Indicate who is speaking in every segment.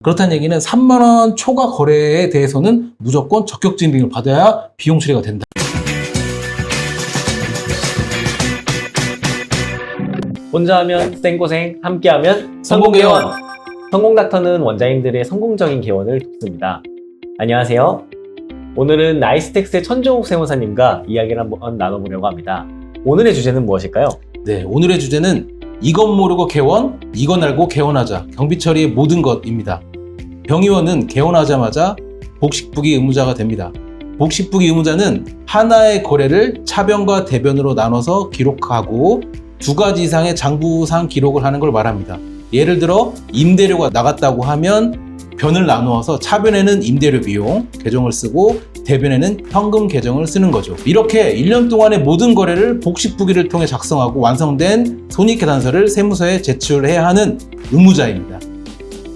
Speaker 1: 그렇다는 얘기는 3만 원 초과 거래에 대해서는 무조건 적격증빙을 받아야 비용 처리가 된다.
Speaker 2: 혼자 하면 생고생, 함께 하면
Speaker 1: 성공개원!
Speaker 2: 성공닥터는 원장님들의 성공적인 개원을 돕습니다. 안녕하세요. 오늘은 나이스텍스의 천종욱 세무사님과 이야기를 한번 나눠보려고 합니다. 오늘의 주제는 무엇일까요?
Speaker 1: 네, 오늘의 주제는 이것 모르고 개원, 이건 알고 개원하자. 경비처리의 모든 것입니다. 병의원은 개원하자마자 복식부기 의무자가 됩니다. 복식부기 의무자는 하나의 거래를 차변과 대변으로 나눠서 기록하고 2가지 이상의 장부상 기록을 하는 걸 말합니다. 예를 들어 임대료가 나갔다고 하면 변을 나누어서 차변에는 임대료 비용 계정을 쓰고 대변에는 현금 계정을 쓰는 거죠. 이렇게 1년 동안의 모든 거래를 복식부기를 통해 작성하고 완성된 손익계산서를 세무서에 제출해야 하는 의무자입니다.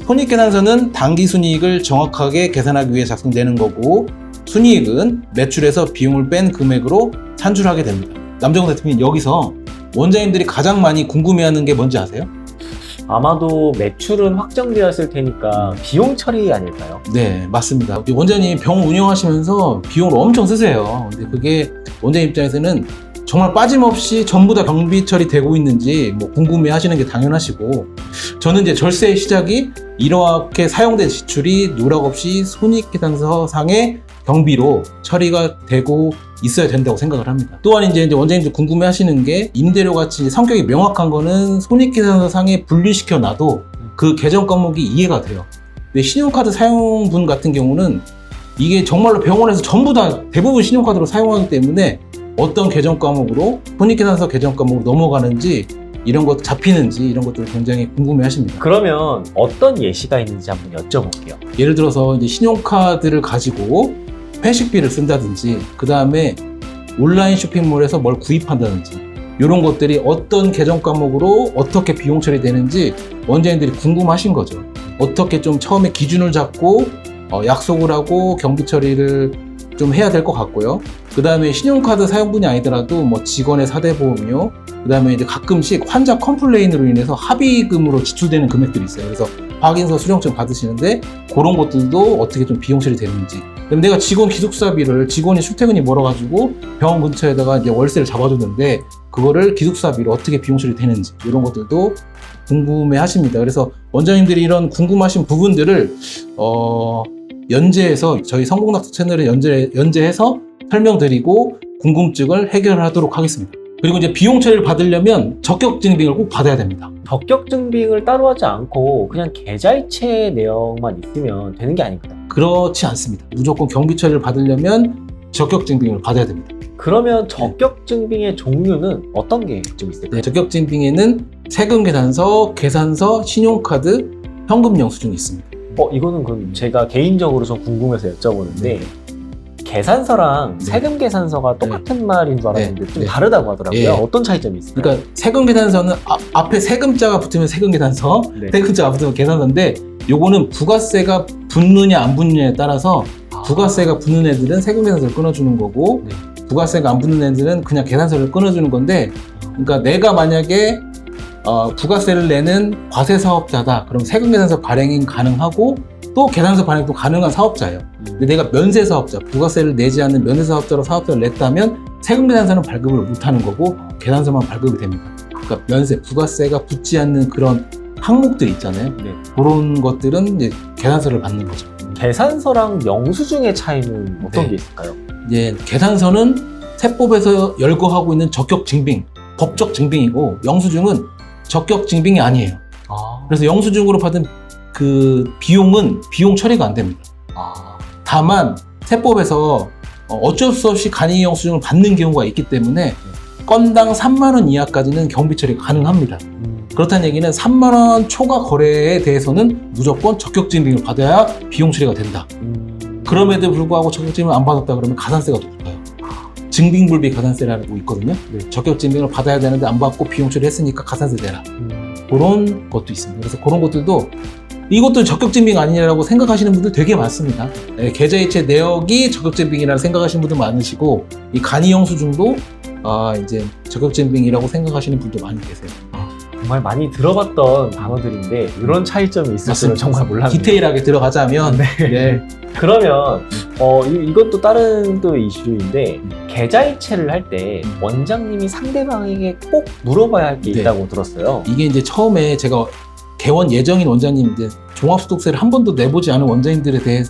Speaker 1: 손익계산서는 당기순이익을 정확하게 계산하기 위해 작성되는 거고, 순이익은 매출에서 비용을 뺀 금액으로 산출하게 됩니다. 남정훈 대표님, 여기서 원장님들이 가장 많이 궁금해하는 게 뭔지 아세요?
Speaker 2: 아마도 매출은 확정되었을 테니까 비용 처리 아닐까요?
Speaker 1: 네, 맞습니다. 원장님 병원 운영하시면서 비용을 엄청 쓰세요. 근데 그게 원장님 입장에서는 정말 빠짐없이 전부 다 경비 처리되고 있는지 궁금해 하시는 게 당연하시고, 저는 이제 절세의 시작이 이렇게 사용된 지출이 누락 없이 손익계산서 상의 경비로 처리가 되고 있어야 된다고 생각을 합니다. 또한 이제 원장님들 궁금해 하시는 게, 임대료 같이 성격이 명확한 거는 손익계산서 상에 분리시켜 놔도 그 계정 과목이 이해가 돼요. 근데 신용카드 사용분 같은 경우는 이게 정말로 병원에서 전부 다 대부분 신용카드로 사용하기 때문에 어떤 계정 과목으로 손익계산서 계정 과목으로 넘어가는지, 이런 것 잡히는지, 이런 것들을 굉장히 궁금해 하십니다.
Speaker 2: 그러면 어떤 예시가 있는지 한번 여쭤볼게요.
Speaker 1: 예를 들어서 이제 신용카드를 가지고 회식비를 쓴다든지, 그 다음에 온라인 쇼핑몰에서 뭘 구입한다든지, 이런 것들이 어떤 계정 과목으로 어떻게 비용 처리되는지 원장님들이 궁금하신 거죠. 어떻게 좀 처음에 기준을 잡고 약속을 하고 경비 처리를 좀 해야 될 것 같고요. 그 다음에 신용카드 사용분이 아니더라도 직원의 사대보험료, 그 다음에 이제 가끔씩 환자 컴플레인으로 인해서 합의금으로 지출되는 금액들이 있어요. 그래서 확인서 수령증 받으시는데 그런 것들도 어떻게 좀 비용 처리되는지. 그럼 내가 직원 기숙사비를, 직원이 출퇴근이 멀어가지고 병원 근처에다가 이제 월세를 잡아줬는데 그거를 기숙사비로 어떻게 비용 처리되는지, 이런 것들도 궁금해 하십니다. 그래서 원장님들이 이런 궁금하신 부분들을 연재해서 저희 성공닥터 채널에 연재해서 설명드리고 궁금증을 해결하도록 하겠습니다. 그리고 이제 비용 처리를 받으려면 적격증빙을 꼭 받아야 됩니다.
Speaker 2: 적격증빙을 따로 하지 않고 그냥 계좌이체 내역만 있으면 되는 게 아닌가요?
Speaker 1: 그렇지 않습니다. 무조건 경비 처리를 받으려면 적격증빙을 받아야 됩니다.
Speaker 2: 그러면 적격증빙의 종류는 어떤 게 좀 있을까요?
Speaker 1: 네, 적격증빙에는 세금계산서, 계산서, 신용카드, 현금 영수증이 있습니다.
Speaker 2: 이거는 그럼 제가 개인적으로 좀 궁금해서 여쭤보는데, 계산서랑
Speaker 1: 네.
Speaker 2: 세금 계산서가 똑같은 말인 줄 알았는데 좀
Speaker 1: 네.
Speaker 2: 다르다고 하더라고요.
Speaker 1: 네.
Speaker 2: 어떤 차이점이 있을까요?
Speaker 1: 그러니까 세금계산서는 앞에 세금자가 붙으면 세금계산서,
Speaker 2: 네.
Speaker 1: 세금자가 붙으면 계산서인데, 요거는 부가세가 붙느냐 안 붙느냐에 따라서 부가세가 붙는 애들은 세금계산서를 끊어주는 거고,
Speaker 2: 네.
Speaker 1: 부가세가 안 붙는 애들은 그냥 계산서를 끊어주는 건데, 그러니까 내가 만약에 부가세를 내는 과세사업자다, 그럼 세금계산서 발행이 가능하고 또 계산서 발행도 가능한 사업자예요. 근데 내가 면세사업자, 부가세를 내지 않는 면세사업자로 사업자를 냈다면 세금계산서는 발급을 못하는 거고 계산서만 발급이 됩니다. 그러니까 면세, 부가세가 붙지 않는 그런 항목들이 있잖아요.
Speaker 2: 네.
Speaker 1: 그런 것들은 이제 계산서를 받는 거죠.
Speaker 2: 계산서랑 영수증의 차이는 어떤
Speaker 1: 네.
Speaker 2: 게 있을까요?
Speaker 1: 이제 계산서는 세법에서 열거하고 있는 적격증빙, 법적 증빙이고, 영수증은 적격증빙이 아니에요. 그래서 영수증으로 받은 그 비용은 비용 처리가 안 됩니다. 다만 세법에서 어쩔 수 없이 간이 영수증을 받는 경우가 있기 때문에 건당 3만 원 이하까지는 경비 처리가 가능합니다. 그렇다는 얘기는 3만 원 초과 거래에 대해서는 무조건 적격증빙을 받아야 비용 처리가 된다. 그럼에도 불구하고 적격증빙을 안 받았다 그러면 가산세가 높아요. 증빙불비 가산세라는 거 있거든요. 적격증빙을 받아야 되는데 안 받고 비용 처리했으니까 가산세 내라. 그런 것도 있습니다. 그래서 그런 것들도, 이것도 적격증빙 아니냐라고 생각하시는 분들 되게 많습니다. 계좌이체 내역이 적격증빙이라고 생각하시는 분들 많으시고, 이 간이 영수증도 이제 적격증빙이라고 생각하시는 분도 많이 계세요.
Speaker 2: 정말 많이 들어봤던 단어들인데 이런 차이점이 있을 줄은 정말 몰랐네요.
Speaker 1: 디테일하게 들어가자면 네.
Speaker 2: 그러면 이것도 다른 또 이슈인데 계좌이체를 할 때 원장님이 상대방에게 꼭 물어봐야 할 게
Speaker 1: 네.
Speaker 2: 있다고 들었어요.
Speaker 1: 이게 이제 처음에 제가 개원 예정인 원장님인데 종합소득세를 한 번도 내보지 않은 원장님들에 대해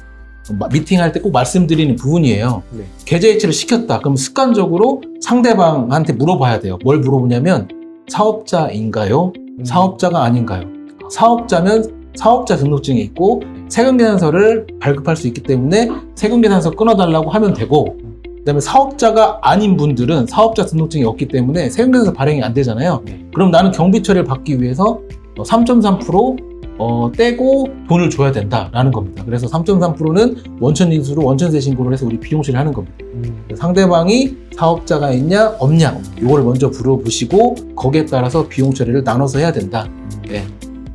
Speaker 1: 미팅할 때 꼭 말씀드리는 부분이에요.
Speaker 2: 네.
Speaker 1: 계좌이체를 시켰다. 그럼 습관적으로 상대방한테 물어봐야 돼요. 뭘 물어보냐면 사업자인가요? 사업자가 아닌가요? 사업자면 사업자 등록증이 있고 세금계산서를 발급할 수 있기 때문에 세금계산서 끊어달라고 하면 되고, 그다음에 사업자가 아닌 분들은 사업자 등록증이 없기 때문에 세금계산서 발행이 안 되잖아요.
Speaker 2: 네.
Speaker 1: 그럼 나는 경비 처리를 받기 위해서 3.3% 떼고 돈을 줘야 된다라는 겁니다. 그래서 3.3%는 원천인수로 원천세 신고를 해서 우리 비용 처리를 하는 겁니다. 상대방이 사업자가 있냐 없냐 이걸 먼저 물어보시고 거기에 따라서 비용 처리를 나눠서 해야 된다. 예.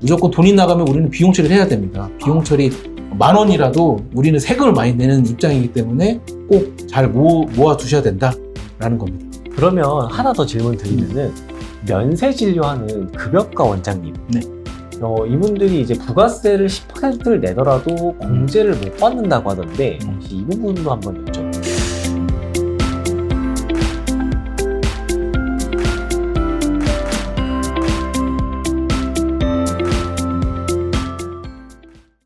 Speaker 1: 무조건 돈이 나가면 우리는 비용 처리를 해야 됩니다. 비용 처리 10,000원이라도 우리는 세금을 많이 내는 입장이기 때문에 꼭 잘 모아 두셔야 된다라는 겁니다.
Speaker 2: 그러면 하나 더 질문 드리면은 면세 진료하는 급여과 원장님,
Speaker 1: 네.
Speaker 2: 이분들이 이제 부가세를 10%를 내더라도 공제를 못 받는다고 하던데 혹시 이 부분도 한번